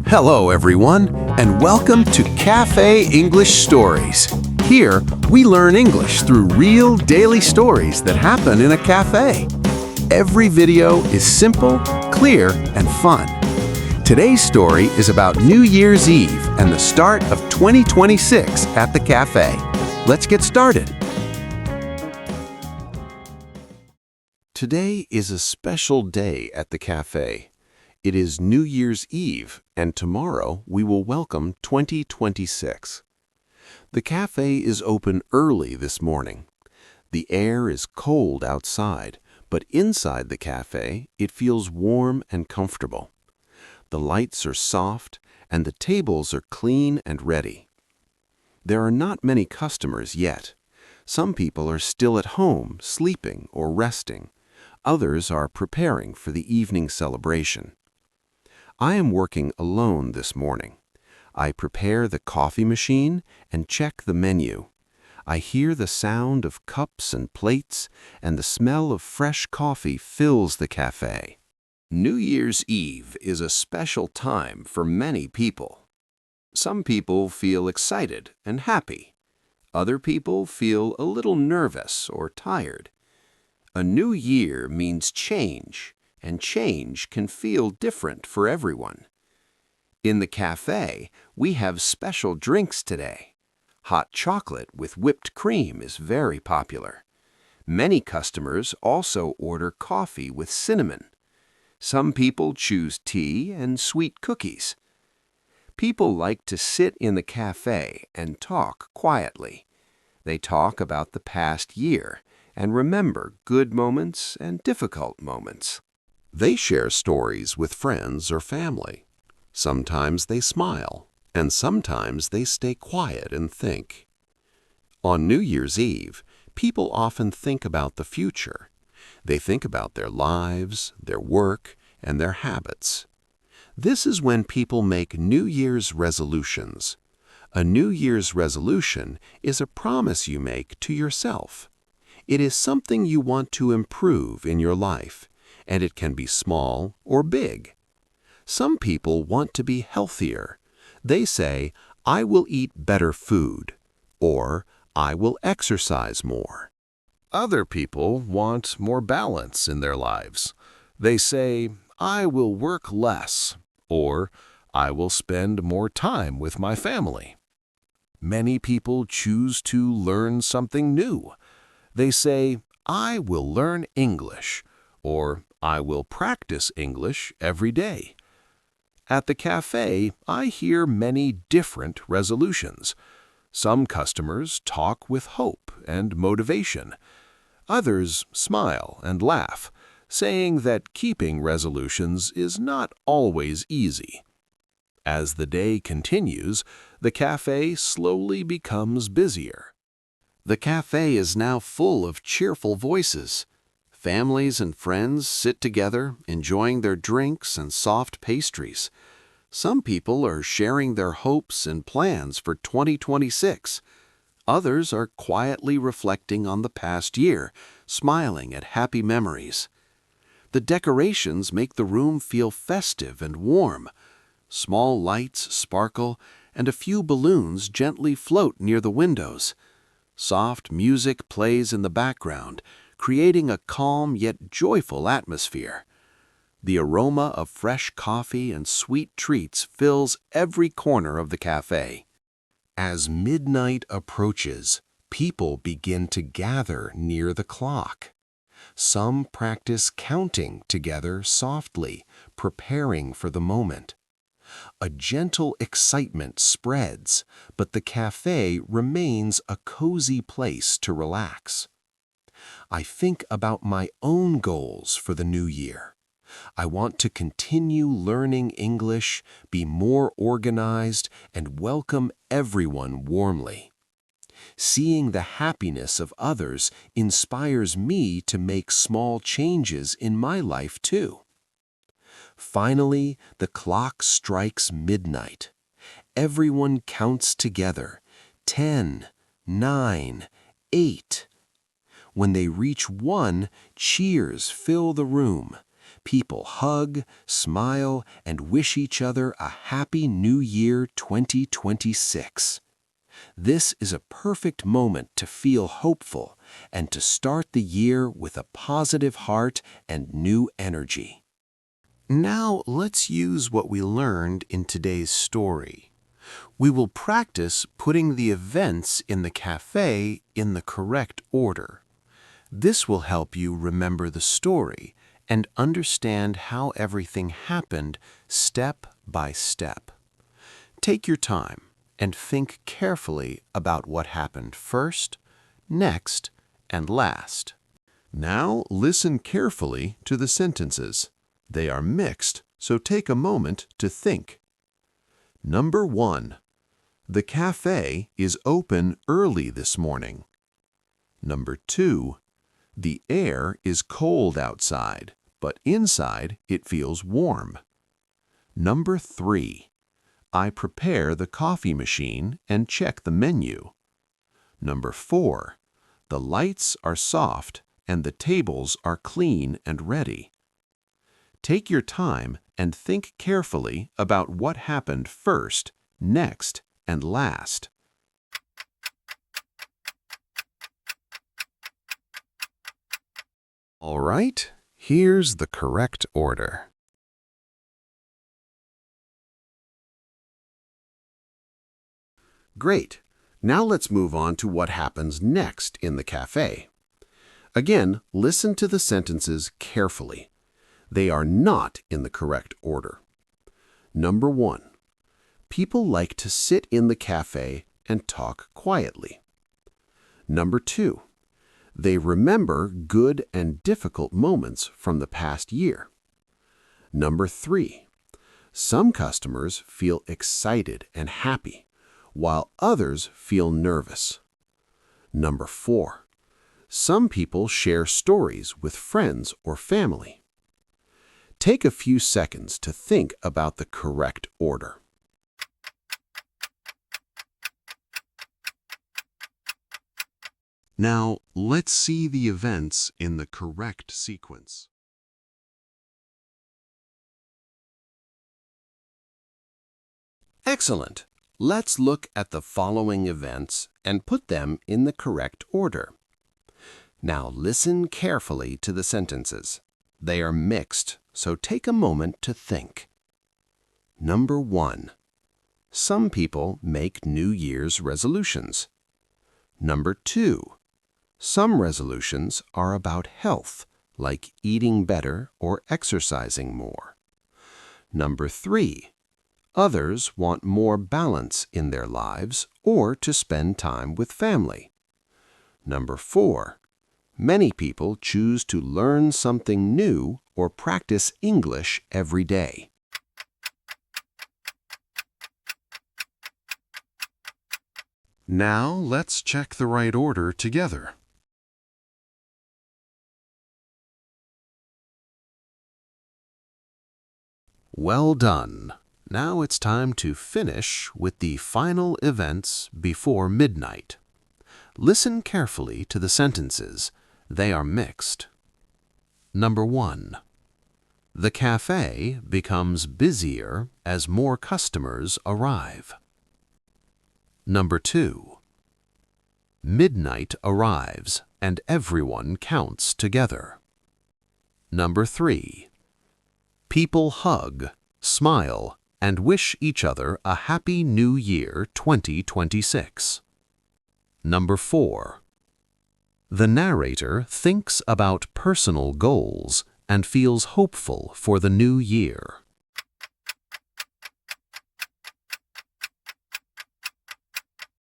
Hello, everyone, and welcome to Café English Stories. Here, we learn English through real daily stories that happen in a cafe. Every video is simple, clear, and fun. Today's story is about New Year's Eve and the start of 2026 at the cafe. Let's get started. Today is a special day at the cafe. It is New Year's Eve, and tomorrow we will welcome 2026. The cafe is open early this morning. The air is cold outside, but inside the cafe it feels warm and comfortable. The lights are soft, and the tables are clean and ready. There are not many customers yet. Some people are still at home, sleeping or resting. Others are preparing for the evening celebration. I am working alone this morning. I prepare the coffee machine and check the menu. I hear the sound of cups and plates, and the smell of fresh coffee fills the cafe. New Year's Eve is a special time for many people. Some people feel excited and happy. Other people feel a little nervous or tired. A new year means change, and change can feel different for everyone. In the cafe, we have special drinks today. Hot chocolate with whipped cream is very popular. Many customers also order coffee with cinnamon. Some people choose tea and sweet cookies. People like to sit in the cafe and talk quietly. They talk about the past year and remember good moments and difficult moments. They share stories with friends or family. Sometimes they smile, and sometimes they stay quiet and think. On New Year's Eve, people often think about the future. They think about their lives, their work, and their habits. This is when people make New Year's resolutions. A New Year's resolution is a promise you make to yourself. It is something you want to improve in your life, and it can be small or big. Some people want to be healthier. They say, "I will eat better food," or "I will exercise more." Other people want more balance in their lives. They say, "I will work less," or "I will spend more time with my family." Many people choose to learn something new. They say, "I will learn English," or "I will practice English every day." At the cafe, I hear many different resolutions. Some customers talk with hope and motivation. Others smile and laugh, saying that keeping resolutions is not always easy. As the day continues, the cafe slowly becomes busier. The cafe is now full of cheerful voices. Families and friends sit together, enjoying their drinks and soft pastries. Some people are sharing their hopes and plans for 2026. Others are quietly reflecting on the past year, smiling at happy memories. The decorations make the room feel festive and warm. Small lights sparkle, and a few balloons gently float near the windows. Soft music plays in the background, creating a calm yet joyful atmosphere. The aroma of fresh coffee and sweet treats fills every corner of the cafe. As midnight approaches, people begin to gather near the clock. Some practice counting together softly, preparing for the moment. A gentle excitement spreads, but the cafe remains a cozy place to relax. I think about my own goals for the new year. I want to continue learning English, be more organized, and welcome everyone warmly. Seeing the happiness of others inspires me to make small changes in my life too. Finally, the clock strikes midnight. Everyone counts together. 10, 9, 8. When they reach 1, cheers fill the room. People hug, smile, and wish each other a Happy New Year 2026. This is a perfect moment to feel hopeful and to start the year with a positive heart and new energy. Now let's use what we learned in today's story. We will practice putting the events in the cafe in the correct order. This will help you remember the story and understand how everything happened step by step. Take your time and think carefully about what happened first, next, and last. Now listen carefully to the sentences. They are mixed, so take a moment to think. Number 1. The cafe is open early this morning. Number 2. The air is cold outside, but inside it feels warm. Number 3. I prepare the coffee machine and check the menu. Number 4. The lights are soft and the tables are clean and ready. Take your time and think carefully about what happened first, next, and last. All right, here's the correct order. Great. Now let's move on to what happens next in the cafe. Again, listen to the sentences carefully. They are not in the correct order. Number 1. People like to sit in the cafe and talk quietly. Number 2. They remember good and difficult moments from the past year. Number 3. Some customers feel excited and happy, while others feel nervous. Number 4. Some people share stories with friends or family. Take a few seconds to think about the correct order. Now, let's see the events in the correct sequence. Excellent! Let's look at the following events and put them in the correct order. Now listen carefully to the sentences. They are mixed, so take a moment to think. Number 1. Some people make New Year's resolutions. Number 2. Some resolutions are about health, like eating better or exercising more. Number 3. Others want more balance in their lives or to spend time with family. Number 4. Many people choose to learn something new or practice English every day. Now let's check the right order together. Well done. Now it's time to finish with the final events before midnight. Listen carefully to the sentences. They are mixed. Number 1. The cafe becomes busier as more customers arrive. Number 2. Midnight arrives and everyone counts together. Number 3. People hug, smile, and wish each other a Happy New Year 2026. Number 4. The narrator thinks about personal goals and feels hopeful for the new year.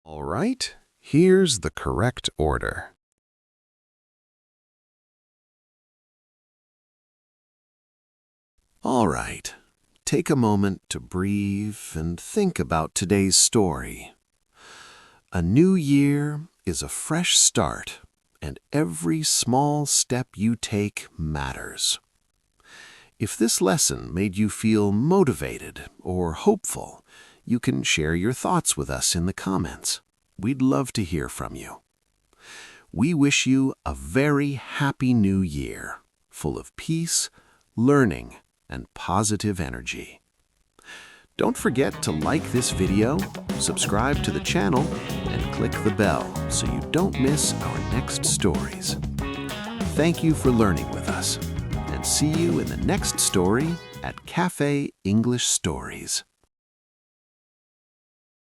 All right, here's the correct order. All right, take a moment to breathe and think about today's story. A new year is a fresh start, and every small step you take matters. If this lesson made you feel motivated or hopeful, you can share your thoughts with us in the comments. We'd love to hear from you. We wish you a very happy new year, full of peace, learning, and positive energy. Don't forget to like this video, subscribe to the channel, and click the bell so you don't miss our next stories. Thank you for learning with us, and see you in the next story at Café English Stories.